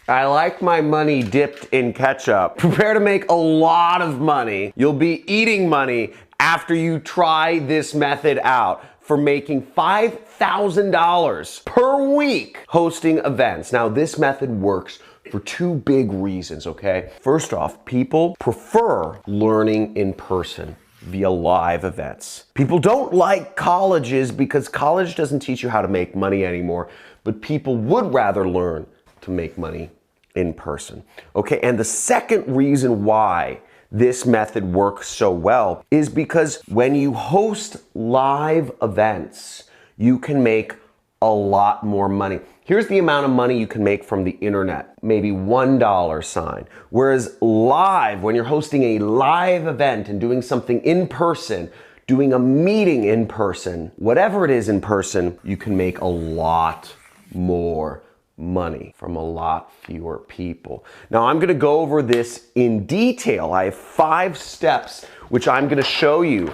I like my money dipped in ketchup. Prepare to make a lot of money. You'll be eating money after you try this method out for making $5,000 per week hosting events. Now, this method works for two big reasons, okay? First off, people prefer learning in person via live events. People don't like colleges because college doesn't teach you how to make money anymore, but people would rather learn to make money in person. Okay, and the second reason why this method works so well is because when you host live events, you can make a lot more money. Here's the amount of money you can make from the internet, maybe $1 sign. Whereas live, when you're hosting a live event and doing something in person, doing a meeting in person, whatever it is in person, you can make a lot more money from a lot fewer people. Now I'm gonna go over this in detail. I have 5 steps which I'm gonna show you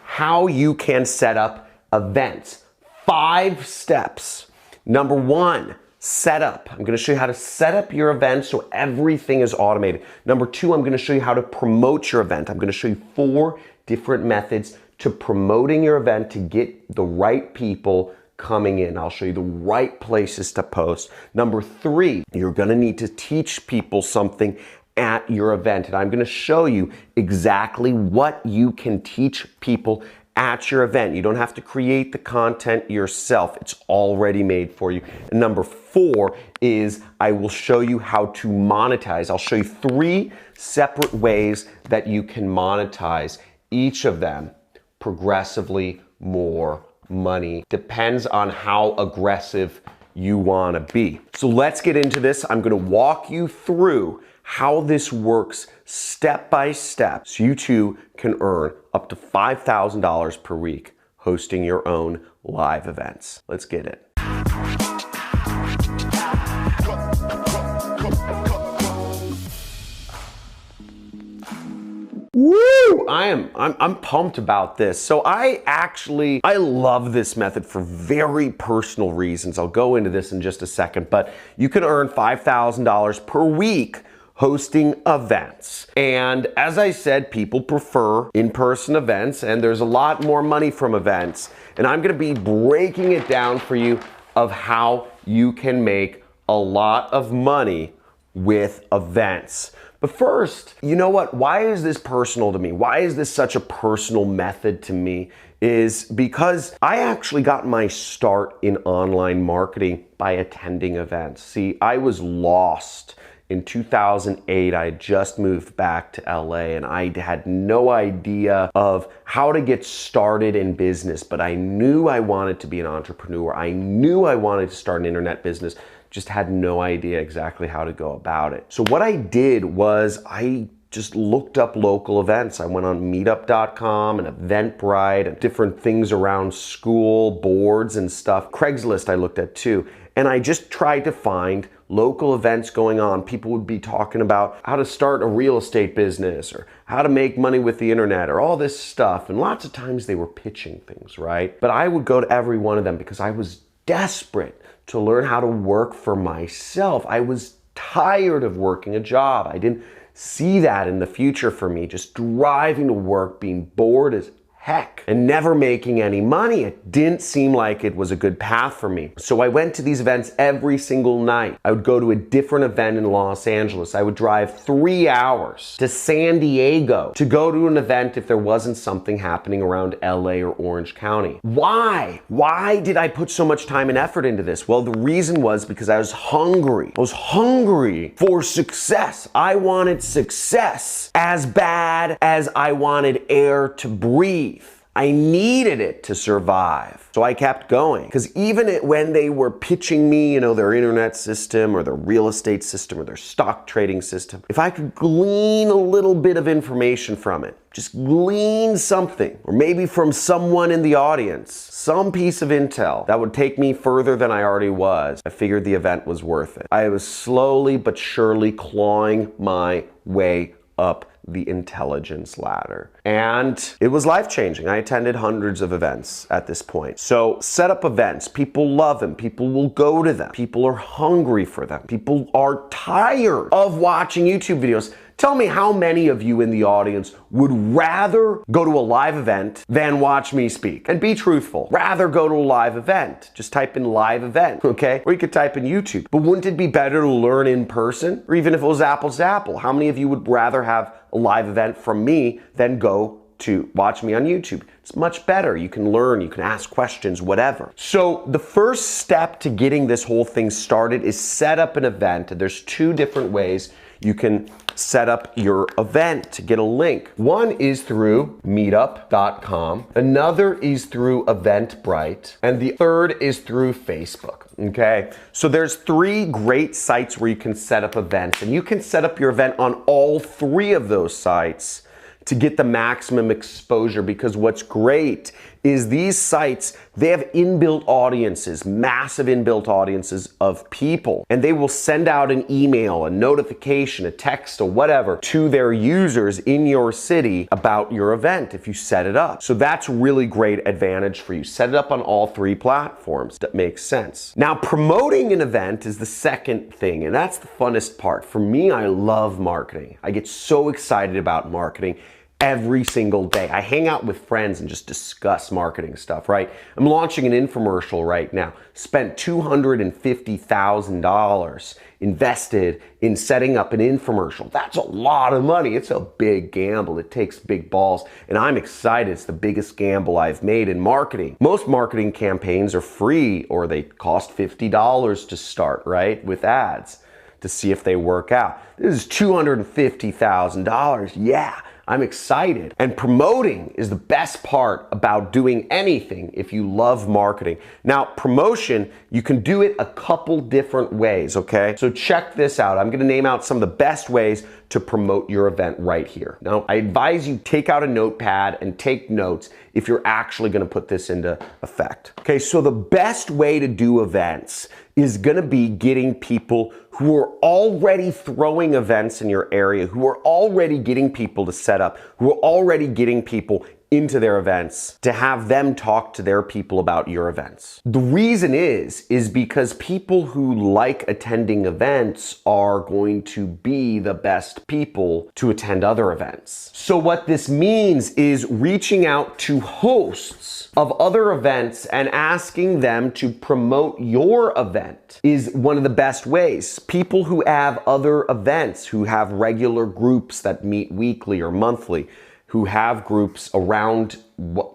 how you can set up events. 5 steps. Number 1, setup. I'm gonna show you how to set up your event so everything is automated. Number 2, I'm gonna show you how to promote your event. I'm gonna show you 4 different methods to promoting your event to get the right people coming in. I'll show you the right places to post. Number 3, you're gonna need to teach people something at your event. And I'm gonna show you exactly what you can teach people at your event. You don't have to create the content yourself. It's already made for you. And number 4 is I will show you how to monetize. I'll show you 3 separate ways that you can monetize, each of them progressively more money. Depends on how aggressive you want to be. So let's get into this. I'm going to walk you through how this works step by step so you too can earn up to $5,000 per week hosting your own live events. Let's get it. Woo! I'm pumped about this. So I love this method for very personal reasons. I'll go into this in just a second, but you can earn $5,000 per week hosting events. And as I said, people prefer in-person events, and there's a lot more money from events. And I'm gonna be breaking it down for you of how you can make a lot of money with events. But first, you know what? Why is this personal to me? Why is this such a personal method to me? Is because I actually got my start in online marketing by attending events. See, I was lost. In 2008, I had just moved back to LA and I had no idea of how to get started in business, but I knew I wanted to be an entrepreneur. I knew I wanted to start an internet business, just had no idea exactly how to go about it. So what I did was I just looked up local events. I went on MeetUp.com and EventBrite and different things around school boards and stuff. Craigslist I looked at too. And I just tried to find local events going on. People would be talking about how to start a real estate business or how to make money with the internet or all this stuff. And lots of times they were pitching things, right? But I would go to every one of them because I was desperate to learn how to work for myself. I was tired of working a job. I didn't see that in the future for me, just driving to work, being bored as heck and never making any money. It didn't seem like it was a good path for me. So I went to these events every single night. I would go to a different event in Los Angeles. I would drive 3 hours to San Diego to go to an event if there wasn't something happening around LA or Orange County. Why? Why did I put so much time and effort into this? Well, the reason was because I was hungry. I was hungry for success. I wanted success as bad as I wanted air to breathe. I needed it to survive. So I kept going. Because even when they were pitching me, their internet system or their real estate system or their stock trading system, if I could glean a little bit of information from it, just glean something, or maybe from someone in the audience, some piece of intel that would take me further than I already was, I figured the event was worth it. I was slowly but surely clawing my way up the intelligence ladder. And it was life-changing. I attended hundreds of events at this point. So set up events. People love them. People will go to them. People are hungry for them. People are tired of watching YouTube videos. Tell me how many of you in the audience would rather go to a live event than watch me speak? And be truthful. Rather go to a live event. Just type in live event, okay? Or you could type in YouTube. But wouldn't it be better to learn in person? Or even if it was apples to apple, how many of you would rather have a live event from me than go to watch me on YouTube? It's much better. You can learn, you can ask questions, whatever. So the first step to getting this whole thing started is set up an event. There's two different ways you can set up your event to get a link. One is through MeetUp.com, another is through EventBrite, and the third is through Facebook. Okay, so there's three great sites where you can set up events, and you can set up your event on all three of those sites to get the maximum exposure, because what's great is these sites, they have inbuilt audiences, massive inbuilt audiences of people, and they will send out an email, a notification, a text, or whatever to their users in your city about your event if you set it up. So that's really great advantage for you. Set it up on all three platforms. That makes sense. Now, promoting an event is the second thing, and that's the funnest part. For me, I love marketing. I get so excited about marketing every single day. I hang out with friends and just discuss marketing stuff, right? I'm launching an infomercial right now. Spent $250,000 invested in setting up an infomercial. That's a lot of money. It's a big gamble. It takes big balls, and I'm excited. It's the biggest gamble I've made in marketing. Most marketing campaigns are free, or they cost $50 to start, right? With ads to see if they work out. This is $250,000. Yeah. I'm excited. And promoting is the best part about doing anything if you love marketing. Now, promotion, you can do it a couple different ways, okay? So check this out. I'm gonna name out some of the best ways to promote your event right here. Now, I advise you take out a notepad and take notes if you're actually gonna put this into effect. Okay, so the best way to do events is gonna be getting people who are already throwing events in your area, who are already getting people to set up, who are already getting people into their events, to have them talk to their people about your events. The reason is because people who like attending events are going to be the best people to attend other events. So what this means is reaching out to hosts of other events and asking them to promote your event is one of the best ways. People who have other events, who have regular groups that meet weekly or monthly, who have groups around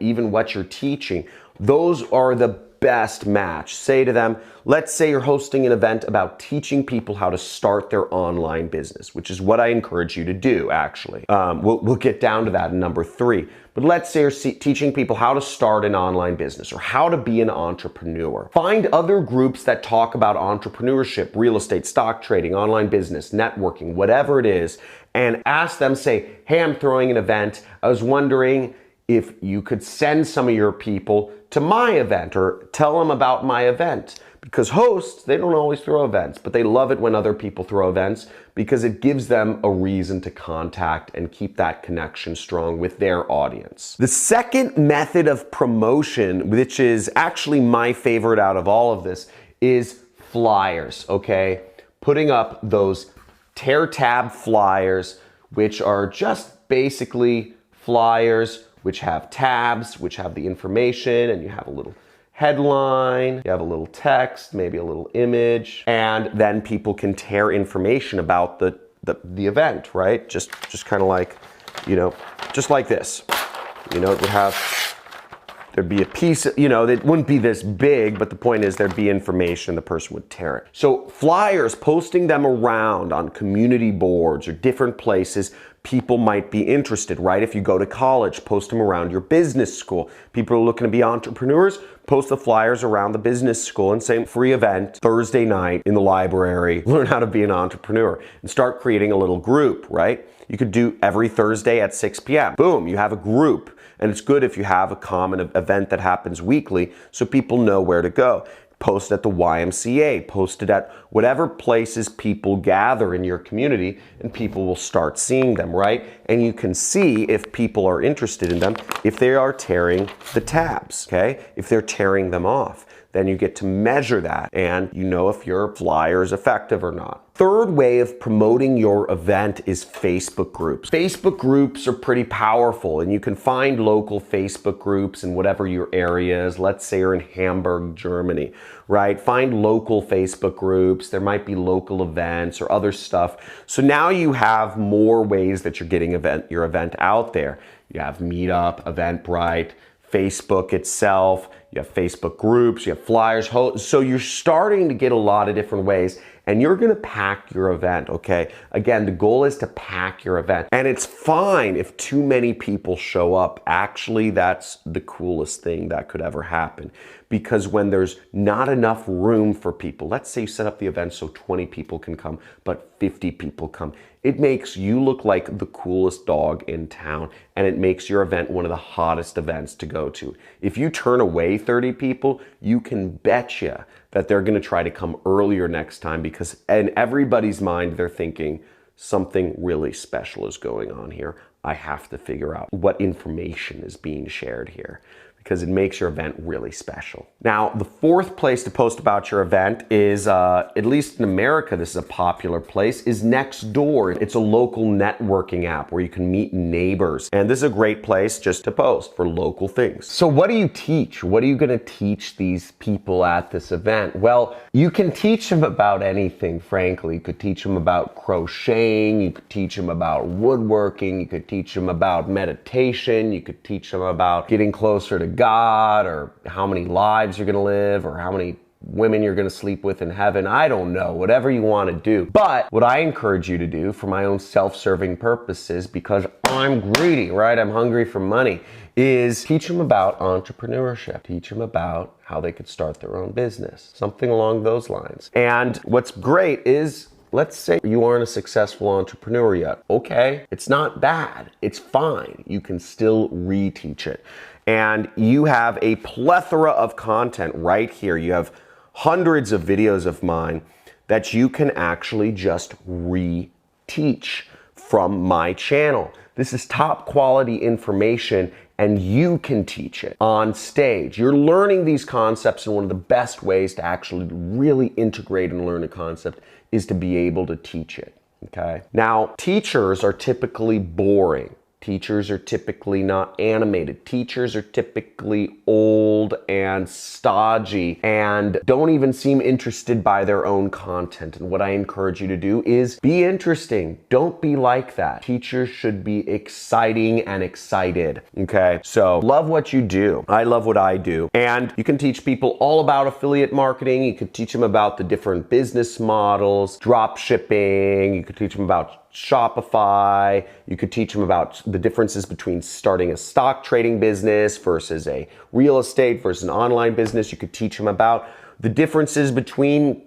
even what you're teaching, those are the best match. Say to them, let's say you're hosting an event about teaching people how to start their online business, which is what I encourage you to do, actually. We'll get down to that in number 3. But let's say you're teaching people how to start an online business or how to be an entrepreneur. Find other groups that talk about entrepreneurship, real estate, stock trading, online business, networking, whatever it is, and ask them, say, hey, I'm throwing an event. I was wondering if you could send some of your people to my event or tell them about my event. Because hosts, they don't always throw events, but they love it when other people throw events because it gives them a reason to contact and keep that connection strong with their audience. The second method of promotion, which is actually my favorite out of all of this, is flyers, okay? Putting up those tear tab flyers, which are just basically flyers which have tabs, which have the information, and you have a little headline, you have a little text, maybe a little image, and then people can tear information about the event, right? Just kind of like, just like this. It would have, there'd be a piece, it wouldn't be this big, but the point is there'd be information, the person would tear it. So flyers, posting them around on community boards or different places, people might be interested, right? If you go to college, post them around your business school. People are looking to be entrepreneurs, post the flyers around the business school and say, free event Thursday night in the library, learn how to be an entrepreneur, and start creating a little group, right? You could do every Thursday at 6 p.m. Boom, you have a group. And it's good if you have a common event that happens weekly so people know where to go. Post at the YMCA, post it at whatever places people gather in your community, and people will start seeing them, right? And you can see if people are interested in them, if they are tearing the tabs, okay? If they're tearing them off. Then you get to measure that and you know if your flyer is effective or not. Third way of promoting your event is Facebook groups. Facebook groups are pretty powerful, and you can find local Facebook groups in whatever your area is. Let's say you're in Hamburg, Germany, right? Find local Facebook groups. There might be local events or other stuff. So now you have more ways that you're getting your event out there. You have MeetUp, EventBrite, Facebook itself, you have Facebook groups, you have flyers. So you're starting to get a lot of different ways, and you're gonna pack your event, okay? Again, the goal is to pack your event. And it's fine if too many people show up. Actually, that's the coolest thing that could ever happen. Because when there's not enough room for people, let's say you set up the event so 20 people can come, but 50 people come, it makes you look like the coolest dog in town, and it makes your event one of the hottest events to go to. If you turn away 30 people, you can betcha that they're gonna try to come earlier next time, because in everybody's mind, they're thinking something really special is going on here. I have to figure out what information is being shared here, because it makes your event really special. Now, the fourth place to post about your event is, at least in America, this is a popular place, is Nextdoor. It's a local networking app where you can meet neighbors. And this is a great place just to post for local things. So what do you teach? What are you gonna teach these people at this event? Well, you can teach them about anything, frankly. You could teach them about crocheting, you could teach them about woodworking, you could teach them about meditation, you could teach them about getting closer to God, or how many lives you're gonna live, or how many women you're gonna sleep with in heaven. I don't know, whatever you wanna do. But what I encourage you to do for my own self-serving purposes, because I'm greedy, right? I'm hungry for money, is teach them about entrepreneurship. Teach them about how they could start their own business, something along those lines. And what's great is, let's say you aren't a successful entrepreneur yet. Okay, it's not bad, it's fine. You can still reteach it. And you have a plethora of content right here. You have hundreds of videos of mine that you can actually just reteach from my channel. This is top quality information, and you can teach it on stage. You're learning these concepts, and one of the best ways to actually really integrate and learn a concept is to be able to teach it, okay? Now, teachers are typically boring. Teachers are typically not animated. Teachers are typically old and stodgy and don't even seem interested by their own content. And what I encourage you to do is be interesting. Don't be like that. Teachers should be exciting and excited, okay? So love what you do. I love what I do. And you can teach people all about affiliate marketing. You could teach them about the different business models, drop shipping. You could teach them about Shopify. You could teach them about the differences between starting a stock trading business versus a real estate versus an online business. You could teach them about the differences between,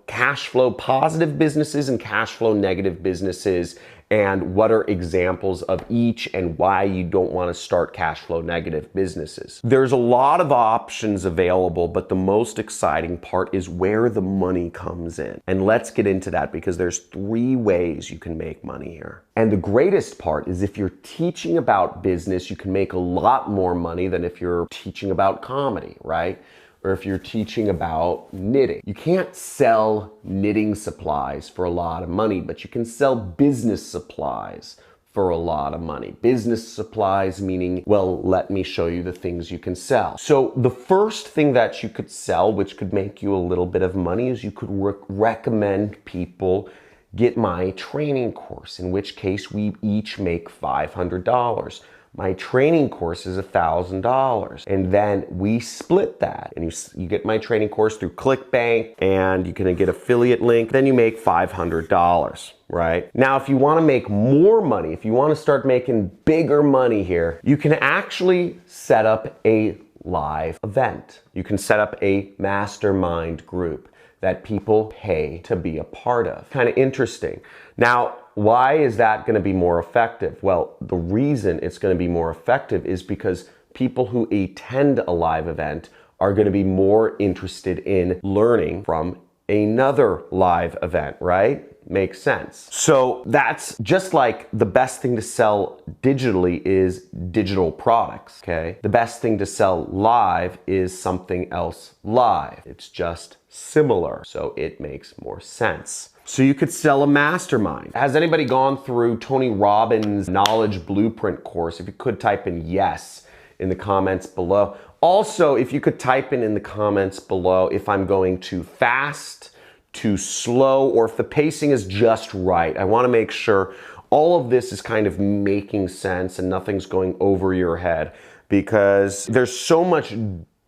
cash flow positive businesses and cash flow negative businesses, and what are examples of each and why you don't want to start cash flow negative businesses. There's a lot of options available, but the most exciting part is where the money comes in. And let's get into that, because there's 3 ways you can make money here. And the greatest part is if you're teaching about business, you can make a lot more money than if you're teaching about comedy, right? Or if you're teaching about knitting. You can't sell knitting supplies for a lot of money, but you can sell business supplies for a lot of money. Business supplies meaning, well, let me show you the things you can sell. So the first thing that you could sell, which could make you a little bit of money, is you could recommend people get my training course, in which case we each make $500. My training course is $1,000, and then we split that, and you get my training course through ClickBank, and you can get affiliate link, then you make $500, right? Now, if you want to make more money, if you want to start making bigger money here, you can actually set up a live event. You can set up a mastermind group that people pay to be a part of. Kind of interesting. Now, why is that going to be more effective? Well, the reason it's going to be more effective is because people who attend a live event are going to be more interested in learning from another live event, right? Makes sense. So that's just like the best thing to sell digitally is digital products, okay? The best thing to sell live is something else live. It's just similar, so it makes more sense. So you could sell a mastermind. Has anybody gone through Tony Robbins' Knowledge Blueprint course? If you could type in yes in the comments below. Also, if you could type in the comments below if I'm going too fast, too slow, or if the pacing is just right. I want to make sure all of this is kind of making sense and nothing's going over your head, because there's so much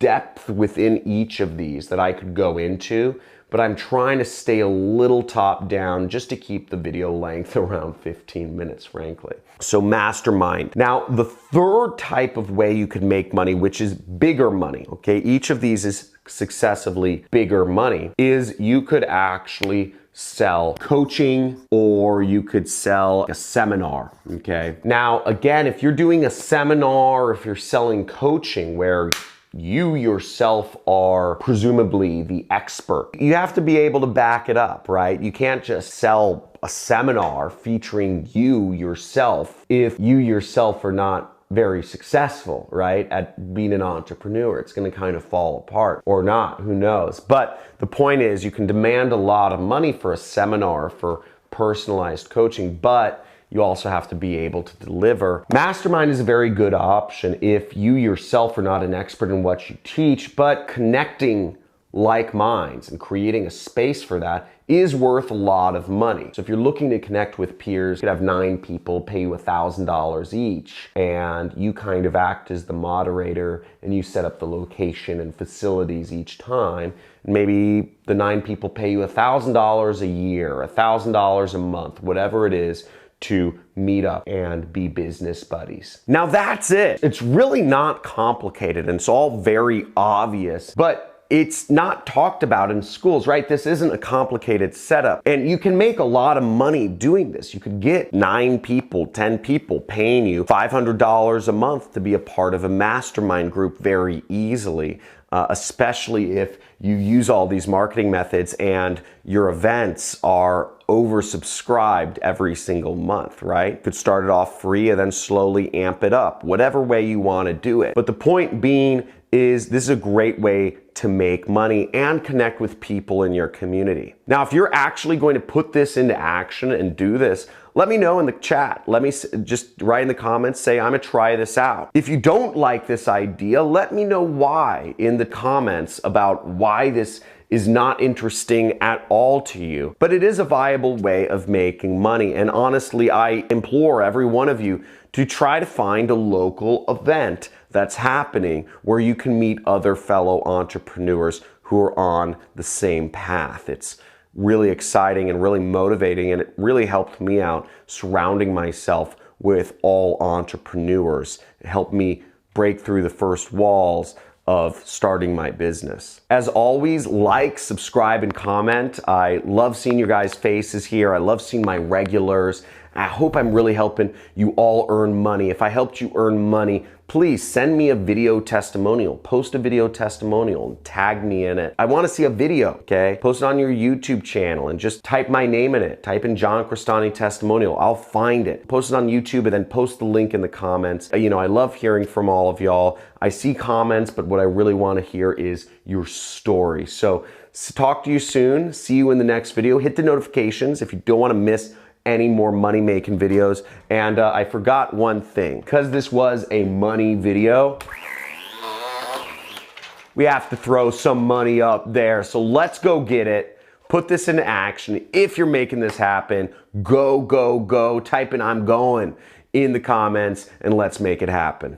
depth within each of these that I could go into, but I'm trying to stay a little top down just to keep the video length around 15 minutes, frankly. So mastermind. Now, the third type of way you could make money, which is bigger money, okay? Each of these is successively bigger money, is you could actually sell coaching, or you could sell a seminar, okay? Now, again, if you're doing a seminar, or if you're selling coaching where you yourself are presumably the expert, you have to be able to back it up, right? You can't just sell a seminar featuring you yourself if you yourself are not very successful, right, at being an entrepreneur. It's going to kind of fall apart, or not, who knows. But the point is, you can demand a lot of money for a seminar, for personalized coaching, but you also have to be able to deliver. Mastermind is a very good option if you yourself are not an expert in what you teach, but connecting like minds and creating a space for that is worth a lot of money. So if you're looking to connect with peers, you could have 9 people pay you $1,000 each, and you kind of act as the moderator and you set up the location and facilities each time. And maybe the 9 people pay you $1,000 a year, $1,000 a month, whatever it is, to meet up and be business buddies. Now that's it. It's really not complicated and it's all very obvious, but it's not talked about in schools, right? This isn't a complicated setup. And you can make a lot of money doing this. You could get 9 people, 10 people paying you $500 a month to be a part of a mastermind group very easily, especially if you use all these marketing methods and your events are oversubscribed every single month, right? You could start it off free and then slowly amp it up, whatever way you want to do it. But the point being is this is a great way to make money and connect with people in your community. Now, if you're actually going to put this into action and do this, let me know in the chat. Let me just write in the comments, say, I'm gonna try this out. If you don't like this idea, let me know why in the comments about why this is not interesting at all to you. But it is a viable way of making money. And honestly, I implore every one of you to try to find a local event that's happening where you can meet other fellow entrepreneurs who are on the same path. It's really exciting and really motivating, and it really helped me out surrounding myself with all entrepreneurs. It helped me break through the first walls of starting my business. As always, like, subscribe, and comment. I love seeing your guys' faces here. I love seeing my regulars. I hope I'm really helping you all earn money. If I helped you earn money, please send me a video testimonial. Post a video testimonial and tag me in it. I want to see a video, okay? Post it on your YouTube channel and just type my name in it. Type in John Crestani testimonial. I'll find it. Post it on YouTube and then post the link in the comments. You know, I love hearing from all of y'all. I see comments, but what I really want to hear is your story. So talk to you soon. See you in the next video. Hit the notifications if you don't want to miss any more money making videos. And I forgot one thing, because this was a money video, we have to throw some money up there. So let's go get it. Put this into action. If you're making this happen, go, go, go. Type in I'm going in the comments and let's make it happen.